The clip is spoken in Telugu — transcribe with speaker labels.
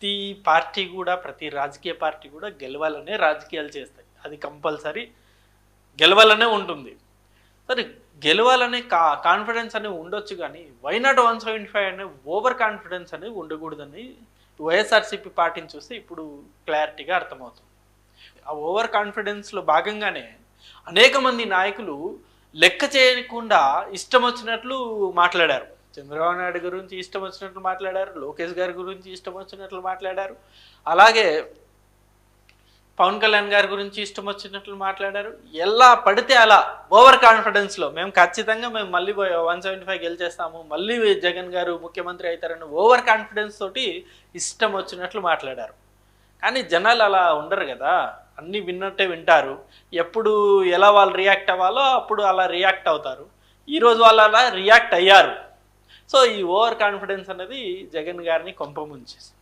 Speaker 1: ప్రతి పార్టీ కూడా, ప్రతి రాజకీయ పార్టీ కూడా గెలవాలనే రాజకీయాలు చేస్తాయి. అది కంపల్సరీ గెలవాలనే ఉంటుంది. సరే, గెలవాలనే కాన్ఫిడెన్స్ అనేది ఉండొచ్చు, కానీ వై నాట్ 175 అనే ఓవర్ కాన్ఫిడెన్స్ అనేది ఉండకూడదని వైఎస్ఆర్సీపీ పార్టీని చూస్తే ఇప్పుడు క్లారిటీగా అర్థమవుతుంది. ఆ ఓవర్ కాన్ఫిడెన్స్లో భాగంగానే అనేక మంది నాయకులు లెక్క చేయకుండా ఇష్టం వచ్చినట్లు మాట్లాడారు. చంద్రబాబు నాయుడు గురించి ఇష్టం వచ్చినట్లు మాట్లాడారు, లోకేష్ గారి గురించి ఇష్టం వచ్చినట్లు మాట్లాడారు, అలాగే పవన్ కళ్యాణ్ గారి గురించి ఇష్టం వచ్చినట్లు మాట్లాడారు. ఎలా పడితే అలా ఓవర్ కాన్ఫిడెన్స్లో మేము మళ్ళీ 175 గెలిచేస్తాము, మళ్ళీ జగన్ గారు ముఖ్యమంత్రి అవుతారని ఓవర్ కాన్ఫిడెన్స్ తోటి ఇష్టం వచ్చినట్లు మాట్లాడారు. కానీ జనాలు అలా ఉండరు కదా, అన్నీ విన్నట్టే వింటారు. ఎప్పుడు ఎలా వాళ్ళు రియాక్ట్ అవ్వాలో అప్పుడు అలా రియాక్ట్ అవుతారు. ఈరోజు వాళ్ళు అలా రియాక్ట్ అయ్యారు. సో ఈ ఓవర్ కాన్ఫిడెన్స్ అనేది జగన్ గారిని కొంపముంచేసింది.